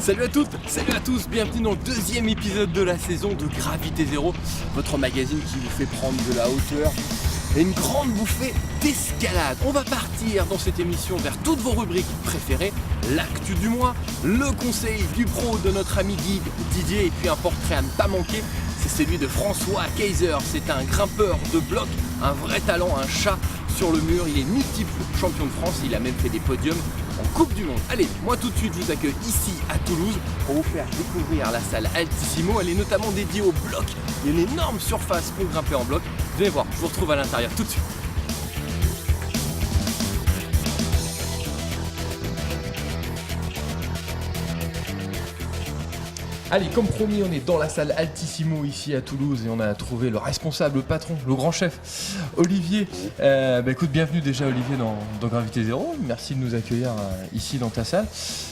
Salut à toutes, salut à tous, bienvenue dans le deuxième épisode de la saison de Gravité Zéro, votre magazine qui vous fait prendre de la hauteur et une grande bouffée d'escalade. On va partir dans cette émission vers toutes vos rubriques préférées, l'actu du mois, le conseil du pro de notre ami guide Didier et puis un portrait à ne pas manquer, c'est celui de François Kaiser. C'est un grimpeur de bloc, un vrai talent, un chat sur le mur, il est multiple champion de France, il a même fait des podiums en Coupe du Monde. Allez, moi tout de suite je vous accueille ici à Toulouse pour vous faire découvrir la salle Altissimo. Elle est notamment dédiée au bloc. Il y a une énorme surface pour grimper en bloc. Venez voir, je vous retrouve à l'intérieur tout de suite. Allez, comme promis, on est dans la salle Altissimo ici à Toulouse et on a trouvé le responsable, le patron, le grand chef, Olivier. Écoute, bienvenue déjà Olivier dans Gravité Zéro. Merci de nous accueillir ici dans ta salle.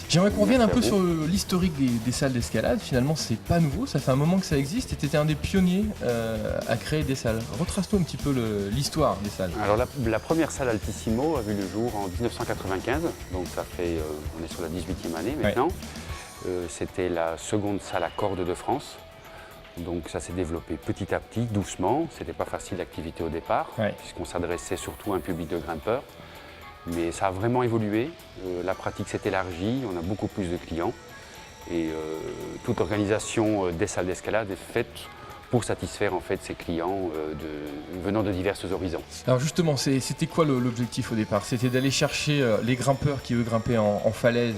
J'aimerais qu'on revienne un peu sur l'historique des salles d'escalade. Finalement, c'est pas nouveau, ça fait un moment que ça existe et tu étais un des pionniers à créer des salles. Retrace-nous un petit peu l'histoire des salles. Alors la première salle Altissimo a vu le jour en 1995, donc ça fait, on est sur la 18e année maintenant. Ouais. C'était la seconde salle à cordes de France, donc ça s'est développé petit à petit, doucement. C'était pas facile l'activité au départ, puisqu'on s'adressait surtout à un public de grimpeurs, mais ça a vraiment évolué. La pratique s'est élargie, on a beaucoup plus de clients et toute organisation des salles d'escalade est faite pour satisfaire en fait ses clients venant de divers horizons. Alors justement, c'était quoi l'objectif au départ? C'était d'aller chercher les grimpeurs qui veulent grimper en falaise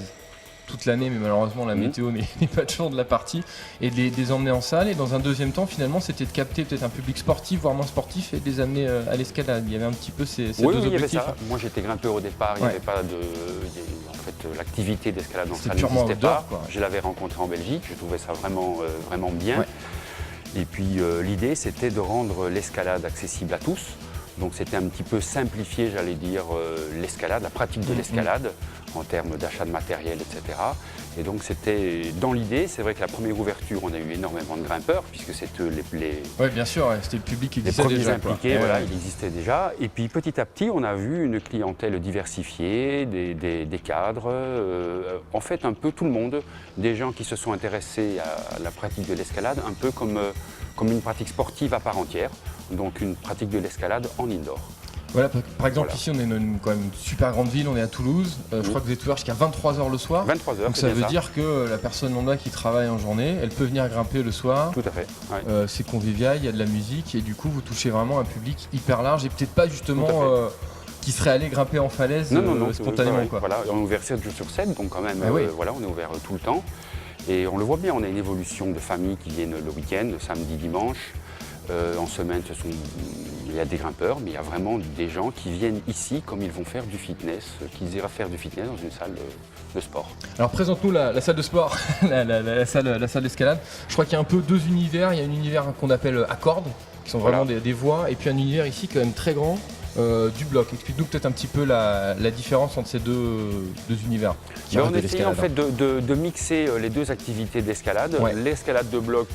toute l'année, mais malheureusement la météo n'est pas toujours de la partie, et de les emmener en salle. Et dans un deuxième temps, finalement, c'était de capter peut-être un public sportif, voire moins sportif, et de les amener à l'escalade. Il y avait un petit peu ces deux objectifs. Il y avait ça. Moi j'étais grimpeur au départ, il n'y avait pas de... En fait, l'activité d'escalade en salle n'existait pas. Je l'avais rencontré en Belgique, je trouvais ça vraiment bien. Ouais. Et puis l'idée, c'était de rendre l'escalade accessible à tous. Donc c'était un petit peu simplifier, j'allais dire, l'escalade, la pratique de l'escalade en termes d'achat de matériel, etc. Et donc c'était dans l'idée, c'est vrai que la première ouverture, on a eu énormément de grimpeurs, puisque c'était Oui, bien sûr, c'était le public qui existait déjà. Les premiers impliqués, voilà, il existait déjà. Et puis petit à petit, on a vu une clientèle diversifiée, des cadres, en fait un peu tout le monde, des gens qui se sont intéressés à la pratique de l'escalade, un peu comme une pratique sportive à part entière, donc une pratique de l'escalade en indoor. Voilà, par exemple, ici on est quand même une super grande ville, on est à Toulouse, je crois que vous êtes ouvert jusqu'à 23h le soir. 23h, donc ça veut dire que la personne lambda qui travaille en journée, elle peut venir grimper le soir. Tout à fait. Ouais. C'est convivial, il y a de la musique et du coup vous touchez vraiment un public hyper large et peut-être pas justement qui serait allé grimper en falaise spontanément. Quoi. Voilà, on est ouvert 7 jours sur 7, donc quand même, voilà, on est ouvert tout le temps. Et on le voit bien, on a une évolution de familles qui viennent le week-end, le samedi, dimanche. En semaine, il y a des grimpeurs, mais il y a vraiment des gens qui viennent ici comme ils vont faire du fitness, qu'ils iraient faire du fitness dans une salle de sport. Alors présente-nous la salle de sport, la salle d'escalade. Je crois qu'il y a un peu deux univers. Il y a un univers qu'on appelle à cordes, qui sont vraiment des voies, et puis un univers ici quand même très grand. Du bloc. Explique-nous peut-être un petit peu la différence entre ces deux univers. On essaye en fait de mixer les deux activités d'escalade. Ouais. L'escalade de bloc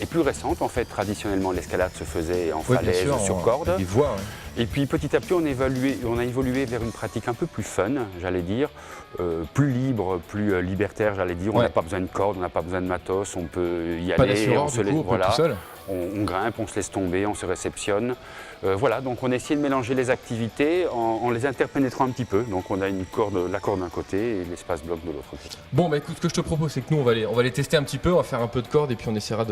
est plus récente. En fait, traditionnellement, l'escalade se faisait en falaise, sur corde. Des voies, Et puis petit à petit, on a évolué vers une pratique un peu plus fun, j'allais dire, plus libre, plus libertaire, j'allais dire. On n'a pas besoin de corde, on n'a pas besoin de matos, on peut y aller. Et on se laisse, tout seul. On grimpe, on se laisse tomber, on se réceptionne. Voilà, donc on essaie de mélanger les activités en les interpénétrant un petit peu. Donc on a la corde d'un côté et l'espace bloc de l'autre côté. Bon, écoute, ce que je te propose, c'est que nous, on va les tester un petit peu, on va faire un peu de corde et puis on essaiera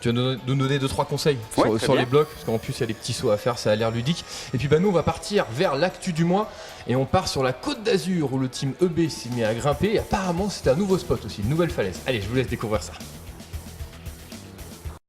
tu vas nous donner 2-3 conseils sur les blocs, parce qu'en plus, il y a des petits sauts à faire, ça a l'air ludique. Et puis nous, on va partir vers l'actu du mois et on part sur la Côte d'Azur où le team EB s'est mis à grimper. Et apparemment, c'est un nouveau spot aussi, une nouvelle falaise. Allez, je vous laisse découvrir ça.